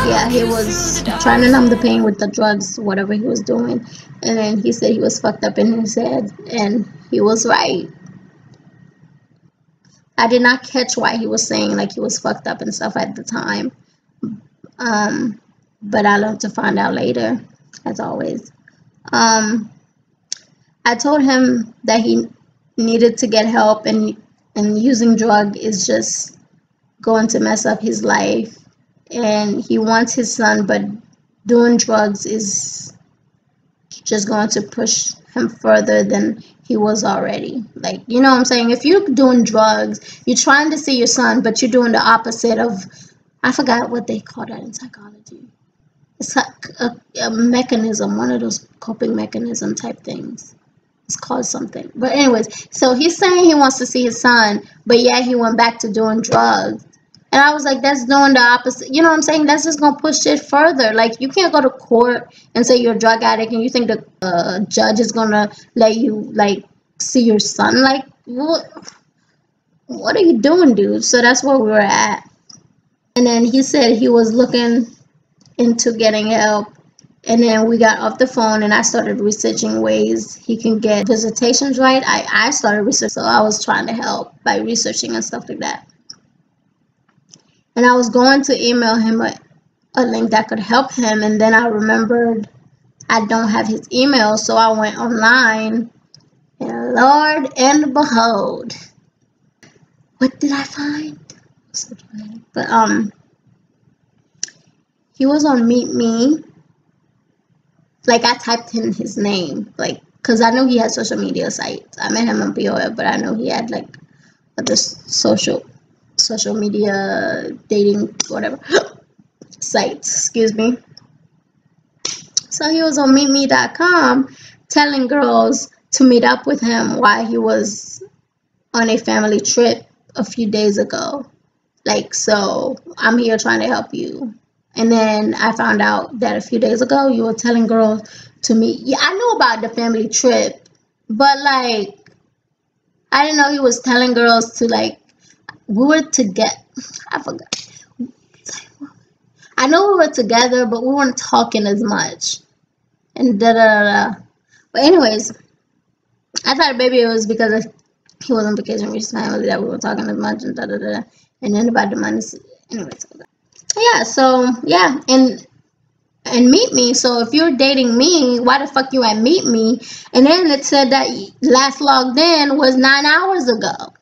Yeah, he was trying to numb the pain with the drugs, whatever he was doing. And then he said he was fucked up in his head, and he was right. I did not catch why he was saying like he was fucked up and stuff at the time. Um, but I love to find out later, as always. Um, I told him that he needed to get help, and using drug is just going to mess up his life. And he wants his son, but doing drugs is just going to push him further than he was already. Like, you know what I'm saying? If you're doing drugs, you're trying to see your son, but you're doing the opposite of, I forgot what they call that in psychology. It's like a mechanism, one of those coping mechanism type things. It's called something. But anyways, so he's saying he wants to see his son, but yeah, he went back to doing drugs. And I was like, that's doing the opposite. You know what I'm saying? That's just going to push it further. Like, you can't go to court and say you're a drug addict and you think the judge is going to let you, like, see your son. Like, what are you doing, dude? So that's where we were at. And then he said he was looking into getting help. And then we got off the phone and I started researching ways he can get visitations right. I started researching, so I was trying to help by researching and stuff like that. And I was going to email him a link that could help him. And then I remembered I don't have his email. So I went online. And Lord and behold, what did I find? But he was on Meet Me. Like, I typed in his name. Like, because I knew he had social media sites. I met him on POF, but I know he had, like, other social media dating whatever sites, excuse me. So he was on meetme.com telling girls to meet up with him while he was on a family trip a few days ago. Like, so I'm here trying to help you. And then I found out that a few days ago you were telling girls to meet. Yeah, I knew about the family trip, but like, I didn't know he was telling girls to, like, we were together. I forgot. I know we were together, but we weren't talking as much. And da da da da. But anyways, I thought maybe it was because he was on vacation with his family that we were talking as much and da da da. And then about the money. Anyways, yeah. So yeah, and Meet Me. So if you're dating me, why the fuck you at Meet Me? And then it said that last logged in was 9 hours ago.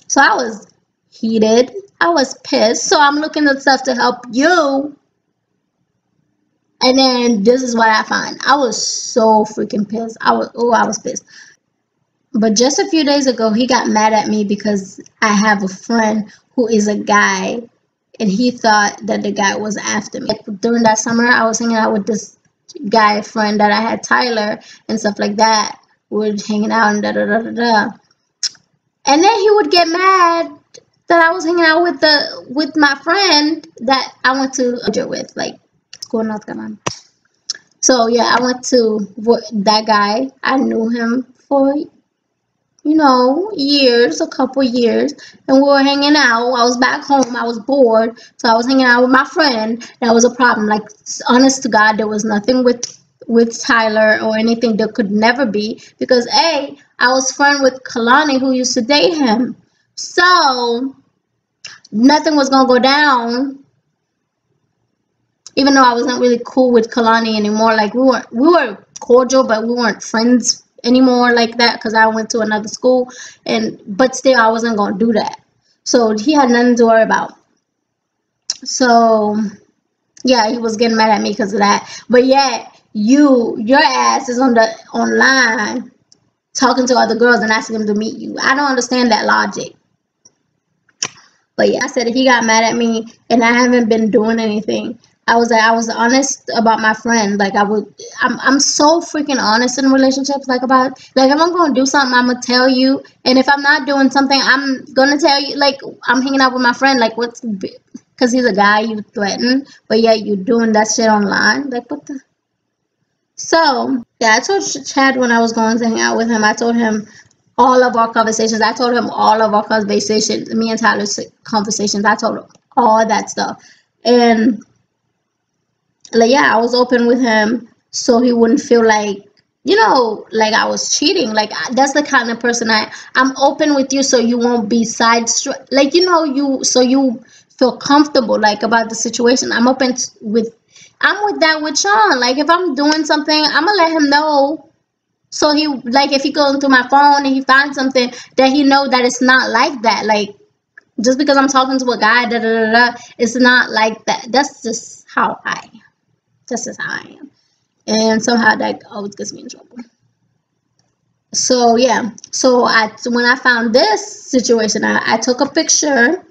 So I was heated. I was pissed. So I'm looking at stuff to help you. And then this is what I find. I was so freaking pissed. I was pissed. But just a few days ago, he got mad at me because I have a friend who is a guy. And he thought that the guy was after me. Like, during that summer, I was hanging out with this guy friend that I had, Tyler, and stuff like that. We were hanging out and da da da da da. And then he would get mad that I was hanging out with my friend that I went to with, like, school North Carolina. So yeah, I went to that guy. I knew him for, you know, years, a couple years, and we were hanging out. I was back home. I was bored, so I was hanging out with my friend. That was a problem. Like, honest to God, there was nothing with Tyler or anything. There could never be, because I was friend with Kalani, who used to date him. So nothing was gonna go down. Even though I wasn't really cool with Kalani anymore. Like, we were cordial, but we weren't friends anymore like that, because I went to another school, but still I wasn't gonna do that. So he had nothing to worry about. So yeah, he was getting mad at me because of that. But yeah, your ass is online talking to other girls and asking them to meet you. I don't understand that logic. But yeah, I said he got mad at me and I haven't been doing anything. I was honest about my friend. Like, I'm so freaking honest in relationships. Like, if I'm gonna do something, I'm gonna tell you. And if I'm not doing something, I'm gonna tell you. Like, I'm hanging out with my friend. Like, because he's a guy you threaten, but yeah, you doing that shit online. Like, what the? So yeah, I told Chad when I was going to hang out with him. I told him all of our conversations. I told him all of our conversations. Me and Tyler's conversations. I told him all that stuff. And like, yeah, I was open with him so he wouldn't feel like, like I was cheating. Like, that's the kind of person I'm open with you so you won't be like, so you feel comfortable like about the situation. I'm with that with Sean. Like, if I'm doing something, I'm gonna let him know. So he, like, if he goes into my phone and he finds something, that he know that it's not like that. Like, just because I'm talking to a guy, it's not like that. That's just how I am. That's just how I am. And somehow that always gets me in trouble. So yeah. So when I found this situation, I took a picture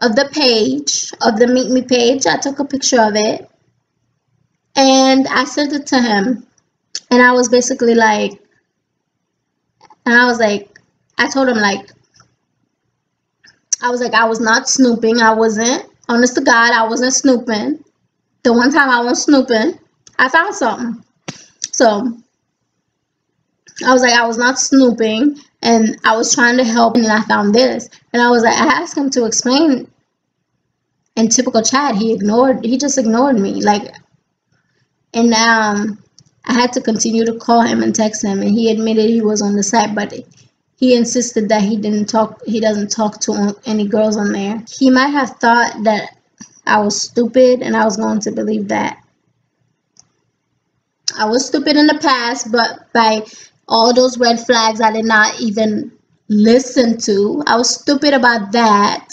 of the page, of the Meet Me page. I took a picture of it and I sent it to him. And I was basically like, I told him like, I was not snooping. I wasn't, honest to God, I wasn't snooping. The one time I was snooping, I found something. So I was not snooping and I was trying to help and I found this. And I asked him to explain in typical chat. He just ignored me. Like, and I had to continue to call him and text him, and he admitted he was on the site, but he insisted that he doesn't talk to any girls on there. He might have thought that I was stupid, and I was going to believe that. I was stupid in the past, but by all those red flags I did not even listen to. I was stupid about that.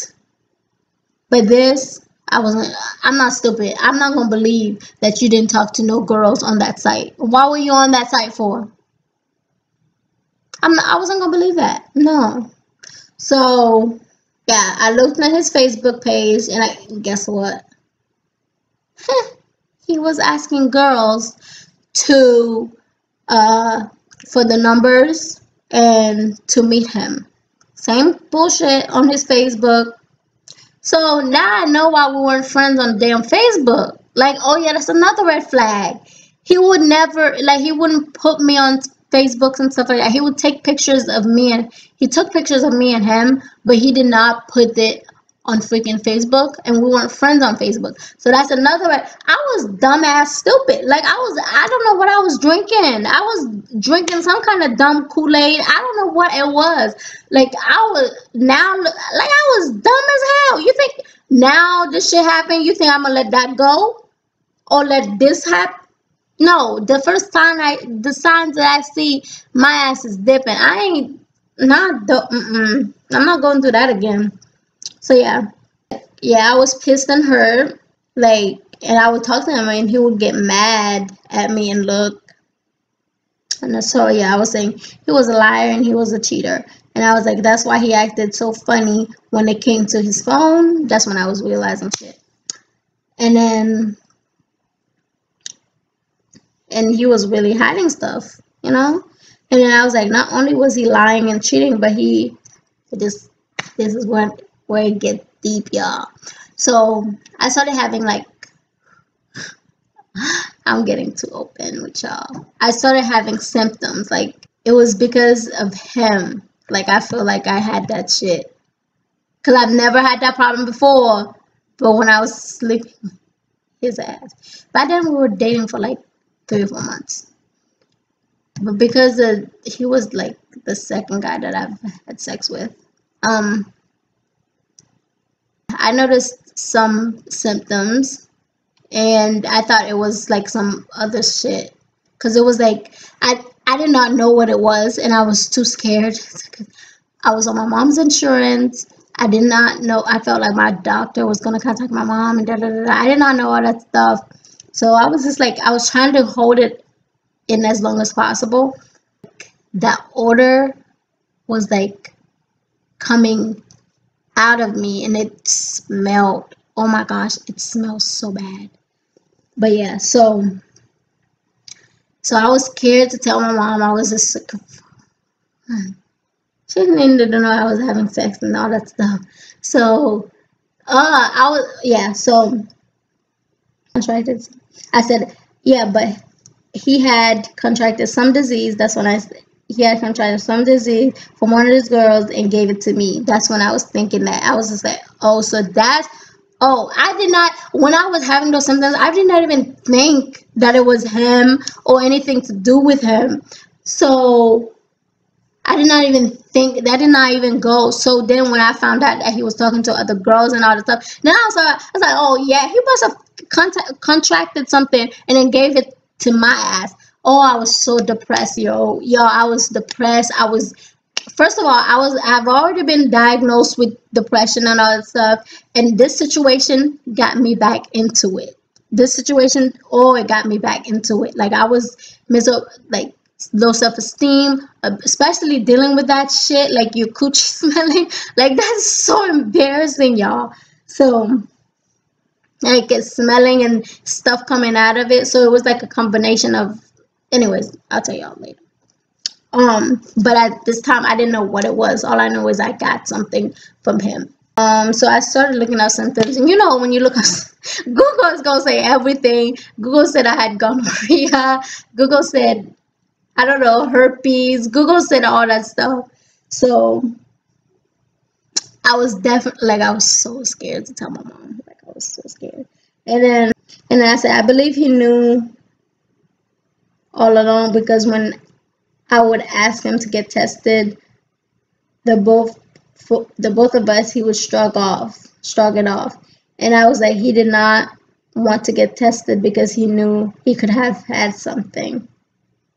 But this, I'm not stupid. I'm not going to believe that you didn't talk to no girls on that site. Why were you on that site for? I wasn't going to believe that. No. So, yeah, I looked at his Facebook page and guess what? He was asking girls to, for the numbers and to meet him. Same bullshit on his Facebook. So now I know why we weren't friends on damn Facebook. Like, oh yeah, that's another red flag. He would never, like, he wouldn't put me on Facebook and stuff like that. He would take pictures of me, and he took pictures of me and him, but he did not put it on freaking Facebook, and we weren't friends on Facebook. So that's another red. I was dumbass stupid. Like, I don't know what I was drinking. I was drinking some kind of dumb Kool-Aid. I don't know what it was. Like, I was dumb as hell. You think now this shit happened, you think I'm gonna let that go? Or let this happen? No, the first time the signs that I see, my ass is dipping. I'm not going through that again. So yeah, I was pissed and hurt, like, and I would talk to him and he would get mad at me and look. And so yeah, I was saying he was a liar and he was a cheater. And I was like, that's why he acted so funny when it came to his phone. That's when I was realizing shit. And he was really hiding stuff, And then I was like, not only was he lying and cheating, but this is where it gets deep, y'all. So I started having like, I'm getting too open with y'all. I started having symptoms. Like, it was because of him. Like, I feel like I had that shit. Because I've never had that problem before. But when I was sleeping, his ass. By then, we were dating for like 3 or 4 months. But because he was like the second guy that I've had sex with. I noticed some symptoms. And I thought it was like some other shit. Because it was like, I did not know what it was. And I was too scared. I was on my mom's insurance. I did not know. I felt like my doctor was going to contact my mom. And I did not know all that stuff. So I was just like, I was trying to hold it in as long as possible. That odor was like coming out of me. And it smelled. Oh my gosh, it smells so bad. But yeah, so I was scared to tell my mom. I was just sick of, she didn't need to know I was having sex and all that stuff. So so contracted. I said, yeah, but he had contracted some disease. That's when he had contracted some disease from one of his girls and gave it to me. That's when I was thinking that. I was just like, oh, so that's Oh, I did not, when I was having those symptoms, I did not even think that it was him or anything to do with him. So I did not even think, that did not even go. So then when I found out that he was talking to other girls and all that stuff, then I was like, oh yeah, he must have contracted something and then gave it to my ass. Oh, I was so depressed, yo, I was depressed. I was, first of all, I've already been diagnosed with depression and all that stuff, and this situation got me back into it. This situation, oh, it got me back into it. Like I was miserable, like low self-esteem, especially dealing with that shit, like your coochie smelling. Like that's so embarrassing, y'all. So like it's smelling and stuff coming out of it. So it was like a combination of, anyways, I'll tell y'all later. But at this time I didn't know what it was. All I know is I got something from him. So I started looking up symptoms, and you know when you look up, Google is gonna say everything. Google said I had gonorrhea. Google said, I don't know, herpes. Google said all that stuff. So I was definitely, like, I was so scared to tell my mom. Like I was so scared. And then I said I believe he knew all along, because when I would ask him to get tested, the both the both of us, he would shrug it off. And I was like, he did not want to get tested because he knew he could have had something,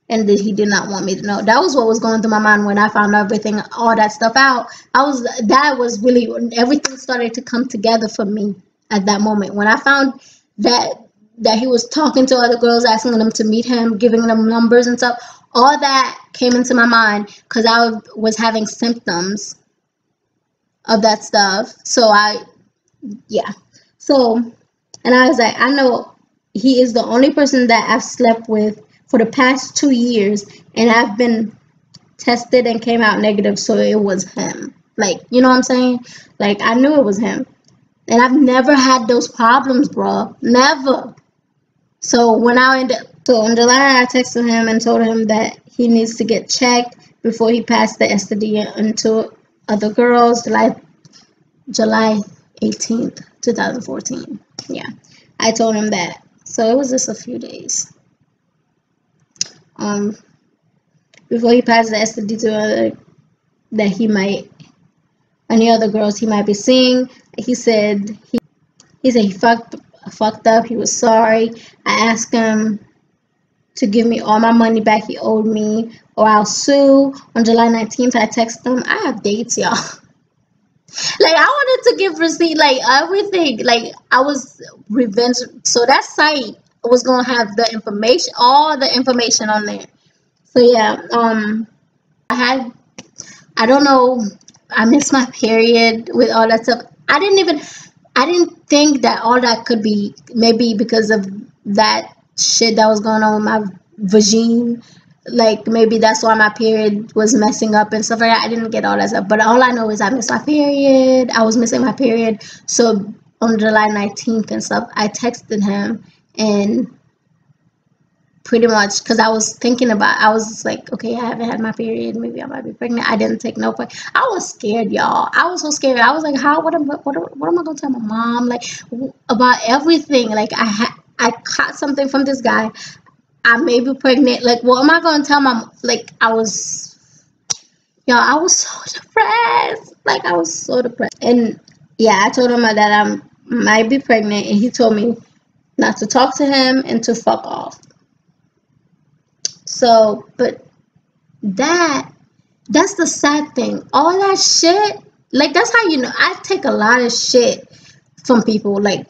and that he did not want me to know. That was what was going through my mind when I found everything, all that stuff out. That was really when everything started to come together for me at that moment. When I found that he was talking to other girls, asking them to meet him, giving them numbers and stuff, all that came into my mind because I was having symptoms of that stuff. So yeah. So, and I was like, I know he is the only person that I've slept with for the past 2 years, and I've been tested and came out negative, so it was him. Like, you know what I'm saying? Like, I knew it was him. And I've never had those problems, bro. Never. So so in July, I texted him and told him that he needs to get checked before he passed the STD into other girls. July 18th, 2014. Yeah, I told him that. So it was just a few days. Before he passed the STD to that he might, any other girls he might be seeing. He said he fucked up. He was sorry. I asked him to give me all my money back he owed me, or I'll sue. On July 19th, I texted him. I have dates, y'all. Like I wanted to give receipt, like everything. Like I was revenge. So that site was gonna have the information, all the information on there. So yeah, I don't know, I missed my period with all that stuff. I didn't think that all that could be maybe because of that shit that was going on with my vagine. Like maybe that's why my period was messing up and stuff like that. I didn't get all that stuff. But all I know is I missed my period. I was missing my period. So on July 19th and stuff, I texted him, and pretty much because I was just like, okay, I haven't had my period, maybe I might be pregnant. I didn't take no point. I was scared, y'all. I was so scared. I was like, what am I gonna tell my mom, like, about everything? Like I caught something from this guy, I may be pregnant, like what am I gonna tell my, like I was, y'all, I was so depressed. Like I was so depressed. And yeah, I told him that I might be pregnant, and he told me not to talk to him and to fuck off. So, but that's the sad thing. All that shit, like that's how you know I take a lot of shit from people. Like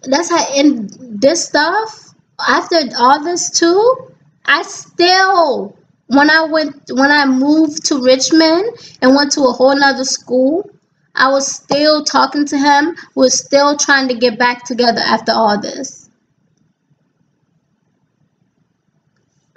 that's how in this stuff, after all this too, I still when I moved to Richmond and went to a whole nother school, I was still talking to him, was still trying to get back together after all this.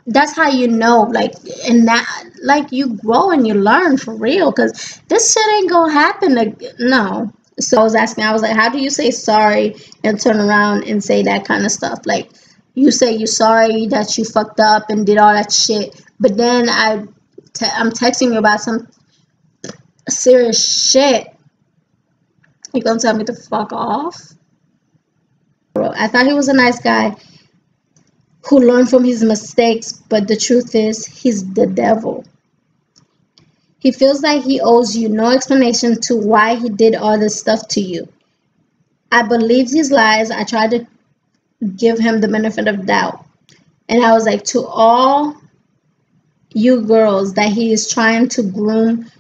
That's how you know, like, and that, like, you grow and you learn for real, because this shit ain't gonna happen, like, no. So I was like, how do you say sorry and turn around and say that kind of stuff? Like, you say you're sorry that you fucked up and did all that shit, but then I'm texting you about some serious shit, You gonna tell me to fuck off? Bro, I thought he was a nice guy who learned from his mistakes, but the truth is, he's the devil. He feels like he owes you no explanation to why he did all this stuff to you. I believed his lies. I tried to give him the benefit of doubt. And I was like, to all you girls that he is trying to groom,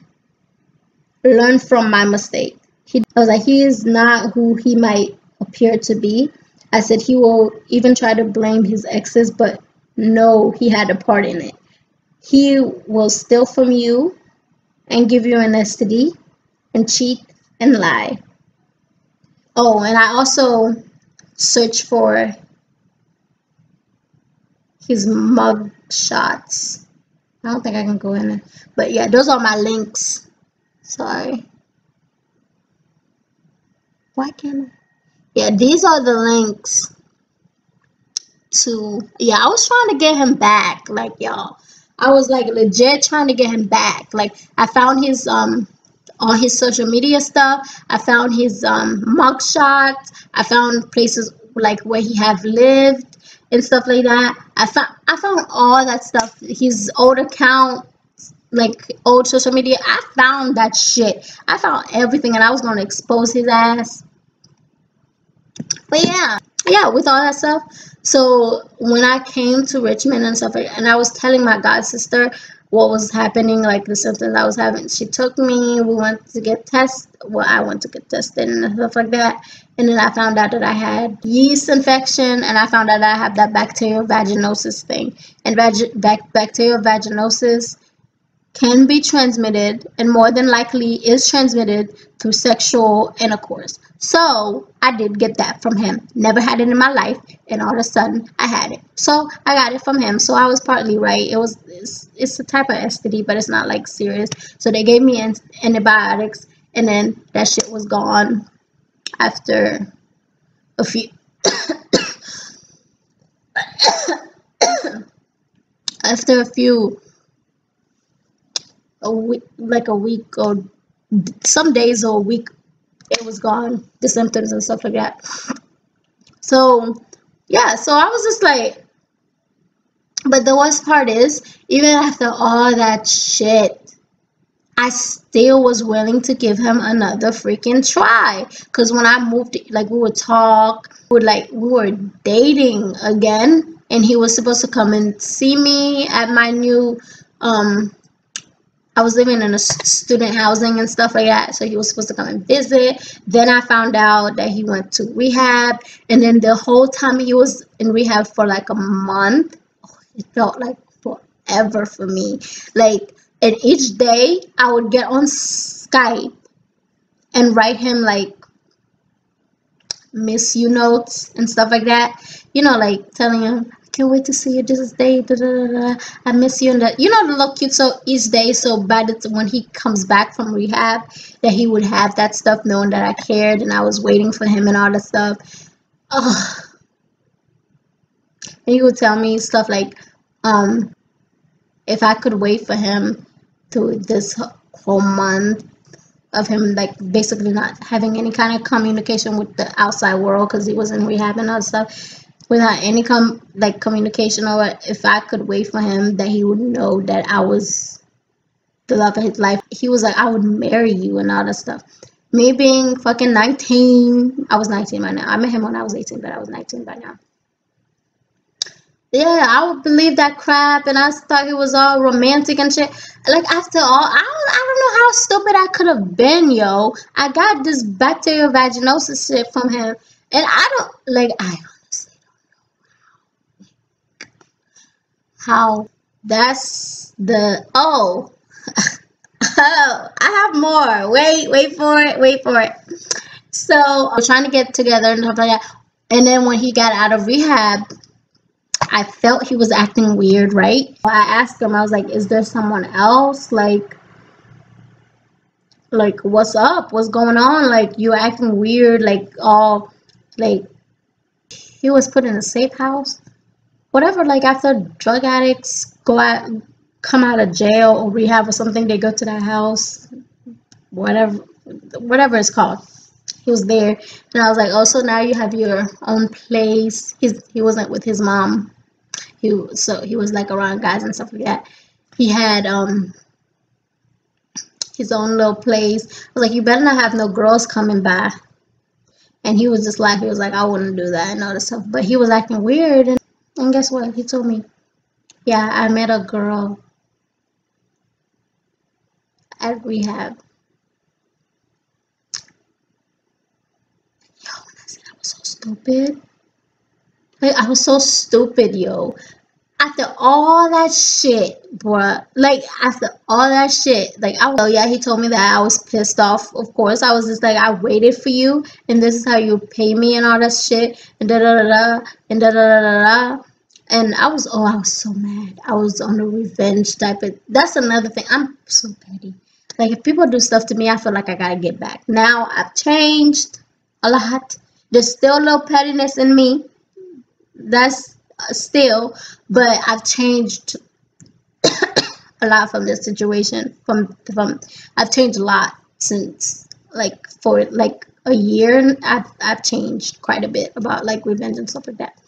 learn from my mistake. I was like, he is not who he might appear to be. I said he will even try to blame his exes, but no, he had a part in it. He will steal from you and give you an STD and cheat and lie. Oh, and I also searched for his mug shots. I don't think I can go in there. But yeah, those are my links. Sorry. Why can't I? Yeah, these are the links to, yeah, I was trying to get him back. Like, y'all, I was like legit trying to get him back. Like, I found his all his social media stuff. I found his mug shots. I found places like where he have lived and stuff like that. I found all that stuff. His old account, like old social media. I found that shit. I found everything, and I was gonna expose his ass. But yeah, with all that stuff. So when I came to Richmond and stuff like, and I was telling my god sister what was happening, like the symptoms I was having. She took me. We went to get tested. Well, I went to get tested and stuff like that. And then I found out that I had yeast infection, and I found out that I have that bacterial vaginosis thing. And bacterial vaginosis can be transmitted, and more than likely is transmitted through sexual intercourse. So I did get that from him. Never had it in my life, and all of a sudden I had it. So I got it from him. So I was partly right. It's a type of STD, but it's not like serious. So they gave me antibiotics, and then that shit was gone after a few after a week, like a week or some days or a week, it was gone, the symptoms and stuff like that. So yeah, so I was just like, but the worst part is, even after all that shit, I still was willing to give him another freaking try. Because when I moved, like, we would talk, we were dating again, and he was supposed to come and see me at my new I was living in a student housing and stuff like that, so he was supposed to come and visit. Then I found out that he went to rehab, and then the whole time he was in rehab for like a month, it felt like forever for me. Like, and each day I would get on Skype and write him like miss you notes and stuff like that, you know, like telling him, can't wait to see you this day, da, da, da, da. I miss you, and that, you know, the look cute. So each day, so by the time when he comes back from rehab, that he would have that stuff, knowing that I cared and I was waiting for him and all that stuff. Oh, and he would tell me stuff like, if I could wait for him through this whole month of him, like, basically not having any kind of communication with the outside world because he was in rehab and all that stuff, without any communication, or if I could wait for him, that he would know that I was the love of his life. He was like, I would marry you and all that stuff. Me being fucking 19, I was 19 by now. I met him when I was 18, but I was 19 by now. Yeah, I would believe that crap, and I thought he was all romantic and shit. Like, after all, I don't know how stupid I could have been, yo. I got this bacterial vaginosis shit from him, and I honestly how that's the oh, I have more. Wait for it. So I was trying to get together and stuff like that. And then when he got out of rehab, I felt he was acting weird, right? I asked him, I was like, is there someone else? Like what's up? What's going on? Like, you acting weird, like all like he was put in a safe house. Whatever, like, after drug addicts come out of jail or rehab or something, they go to that house, whatever it's called. He was there, and I was like, oh, so now you have your own place. He wasn't with his mom. He was like around guys and stuff like that. He had his own little place. I was like, you better not have no girls coming by. And he was just like, he was like, I wouldn't do that and all this stuff. But he was acting weird, and guess what? He told me, yeah, I met a girl at rehab. Yo, when I said I was so stupid. Like, I was so stupid, yo. After all that shit, bruh, like, after all that shit, like, yeah, he told me that. I was pissed off, of course. I was just like, I waited for you, and this is how you pay me and all that shit, and da-da-da-da, and da-da-da-da-da. And I was so mad. I was on a revenge type of, that's another thing. I'm so petty. Like, if people do stuff to me, I feel like I gotta get back. Now, I've changed a lot. There's still a little pettiness in me. That's still, but I've changed a lot from this situation. I've changed a lot since, like, for like a year. I've changed quite a bit about like revenge and stuff like that.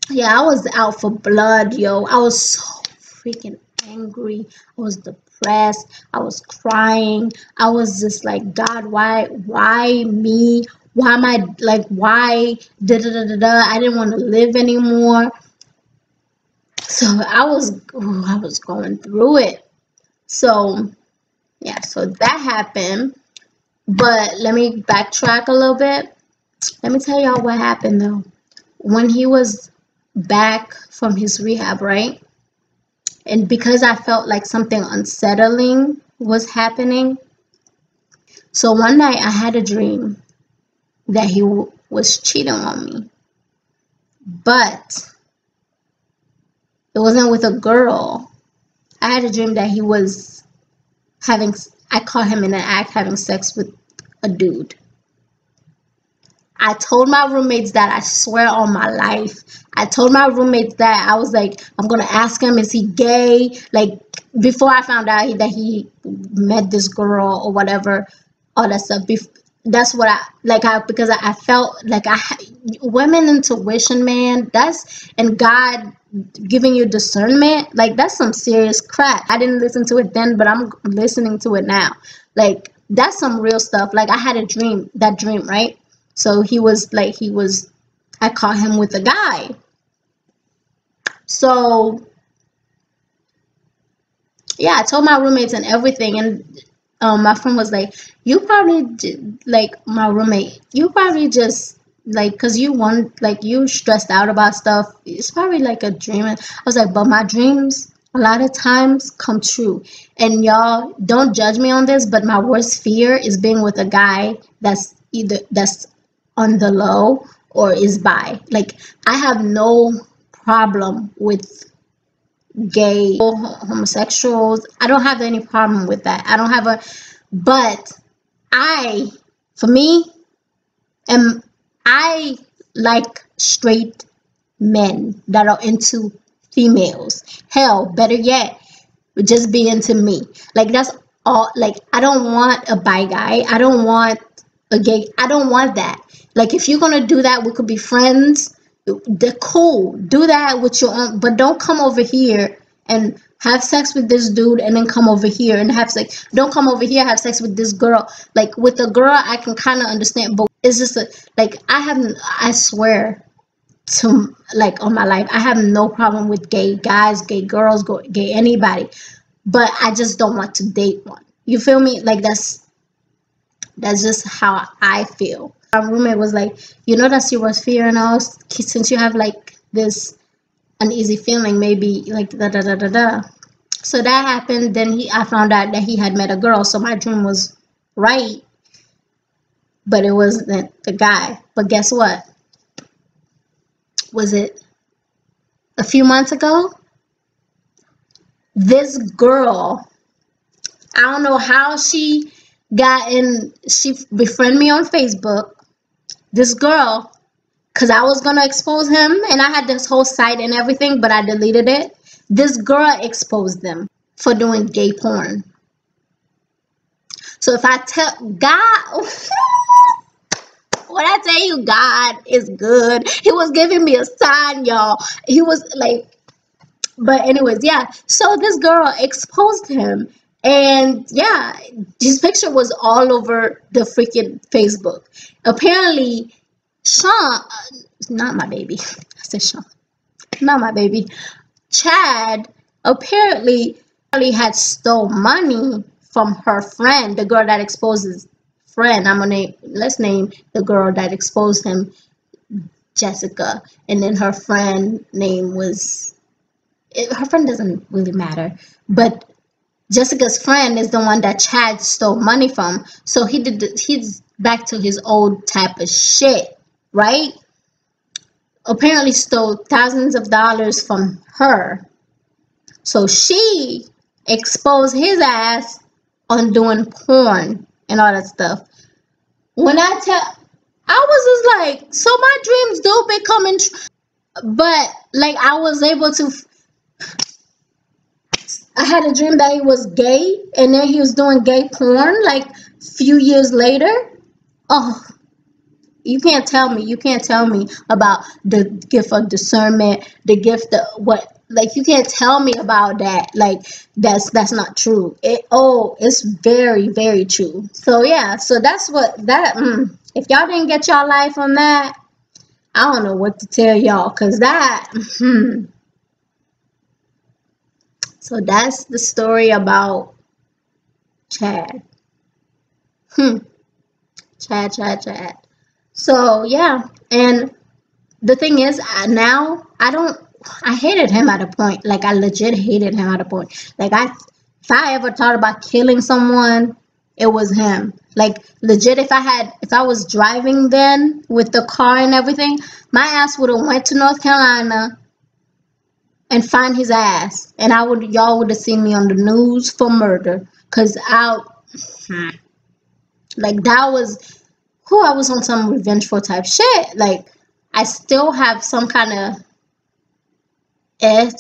Yeah, I was out for blood, yo. I was so freaking angry. I was depressed. I was crying. I was just like, God, why me? Why am I like, why? Da da da da da. I didn't want to live anymore. So I was going through it. So yeah, so that happened. But let me backtrack a little bit. Let me tell y'all what happened though. When he was back from his rehab, right? And because I felt like something unsettling was happening, so one night I had a dream that he was cheating on me. But it wasn't with a girl. I had a dream that he was having, I caught him in an act having sex with a dude. I told my roommates that, I swear on my life. I told my roommates that. I was like, I'm going to ask him, is he gay? Like, before I found out that he met this girl or whatever, all that stuff. That's what because I felt like women intuition, man, and God giving you discernment, like, that's some serious crap. I didn't listen to it then, but I'm listening to it now. Like, that's some real stuff. Like, I had a dream, right? So I caught him with a guy. So yeah, I told my roommates and everything, and my friend was like, you probably, like, my roommate, you probably just, like, because you stressed out about stuff, it's probably like a dream. I was like, but my dreams a lot of times come true. And y'all, don't judge me on this, but my worst fear is being with a guy that's on the low or is bi. Like, I have no problem with gay, homosexuals. I don't have any problem with that. But for me, I like straight men that are into females. Hell, better yet, just be into me. Like, that's all. Like, I don't want a bi guy. I don't want a gay. I don't want that. Like, if you're gonna do that, we could be friends. They're cool. Do that with your own, but don't come over here and have sex with this dude and then come over here and have sex. Don't come over here, have sex with this girl. Like, with the girl, I can kind of understand, but it's just I swear to, like, on my life, I have no problem with gay guys, gay girls, gay anybody, but I just don't want to date one. You feel me? Like, that's just how I feel. My roommate was like, that's your worst fear, and all, since you have like this uneasy feeling, maybe like da da da da da. So that happened. Then I found out that he had met a girl. So my dream was right, but it wasn't the guy. But guess what? Was it a few months ago? This girl, I don't know how she befriended me on Facebook. This girl, because I was going to expose him, and I had this whole site and everything, but I deleted it. This girl exposed them for doing gay porn. So if I tell God, when I tell you God is good, he was giving me a sign, y'all. He was like, but anyways, yeah. So this girl exposed him, and yeah, his picture was all over the freaking Facebook. Apparently, Sean, not my baby. I said Sean, not my baby. Chad apparently had stole money from her friend, the girl that exposed his friend. Let's name the girl that exposed him Jessica, and then her friend name was, her friend doesn't really matter, but Jessica's friend is the one that Chad stole money from. So he's back to his old type of shit, right? Apparently stole thousands of dollars from her. So she exposed his ass on doing porn and all that stuff. When I was just like, so my dreams do become but like I was able to, I had a dream that he was gay and then he was doing gay porn like a few years later. Oh, you can't tell me about the gift of discernment, the gift of what, like you can't tell me about that. Like that's not true. It's very, very true. So yeah, so that's what that if y'all didn't get y'all life on that, I don't know what to tell y'all, cause that so that's the story about Chad. Chad. So yeah, and the thing is, I hated him at a point. Like I legit hated him at a point. Like if I ever thought about killing someone, it was him. Like legit, if I was driving then with the car and everything, my ass would have went to North Carolina and find his ass, and y'all would have seen me on the news for murder. Cause like that was who I was on some revengeful type shit. Like I still have some kind of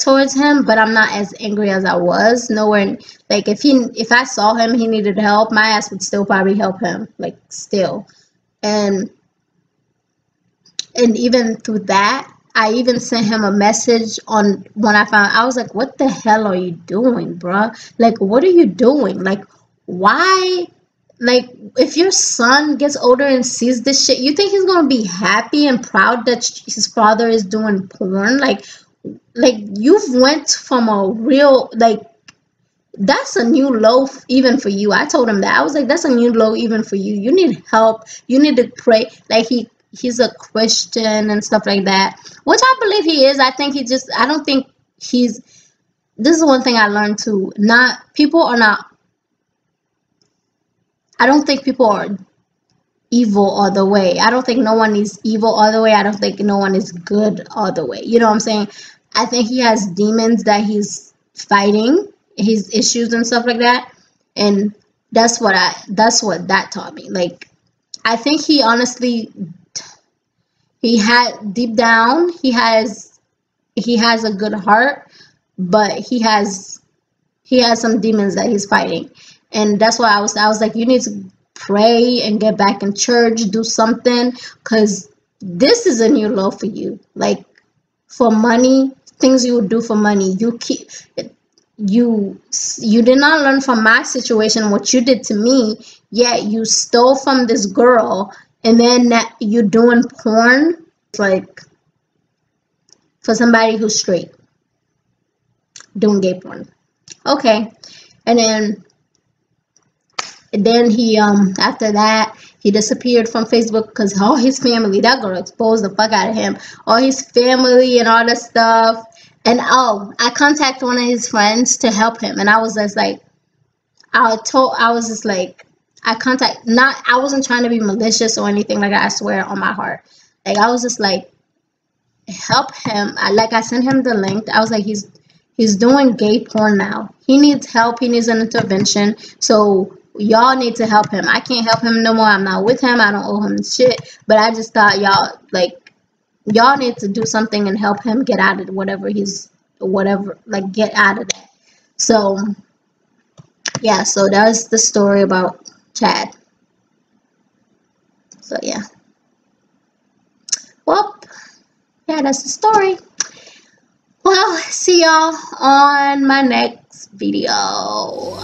towards him, but I'm not as angry as I was. Nowhere, like if I saw him, he needed help, my ass would still probably help him, like still. And even through that, I even sent him a message on when I was like, what the hell are you doing, bruh? Like, what are you doing? Like, why? Like, if your son gets older and sees this shit, you think he's gonna be happy and proud that his father is doing porn? Like you've went from a real, like, that's a new low even for you. I told him that. I was like, that's a new low even for you. You need help. You need to pray. Like he's a Christian and stuff like that, which I believe he is. I don't think he's, this is one thing I learned too. I don't think people are evil all the way. I don't think no one is evil all the way. I don't think no one is good all the way. You know what I'm saying? I think he has demons that he's fighting, his issues and stuff like that. And that's what that taught me. Like, I think he honestly, he had deep down, he has a good heart, but he has some demons that he's fighting. And that's why I was like, you need to pray and get back in church, do something, because this is a new low for you. Like, for money, things you would do for money, you did not learn from my situation what you did to me, yet you stole from this girl, and then you're doing porn. It's like, for somebody who's straight doing gay porn. Okay. And then he after that he disappeared from Facebook because all his family, that girl exposed the fuck out of him, all his family and all that stuff. And I contacted one of his friends to help him, and I was just like, I wasn't trying to be malicious or anything like that, I swear on my heart. Like, I was just like, help him. I sent him the link. I was like, he's doing gay porn now. He needs help. He needs an intervention. So y'all need to help him. I can't help him no more. I'm not with him. I don't owe him shit. But I just thought y'all need to do something and help him get out of whatever, get out of that. So yeah, so that's the story about Chad. So yeah. Well, yeah, that's the story. Well, see y'all on my next video.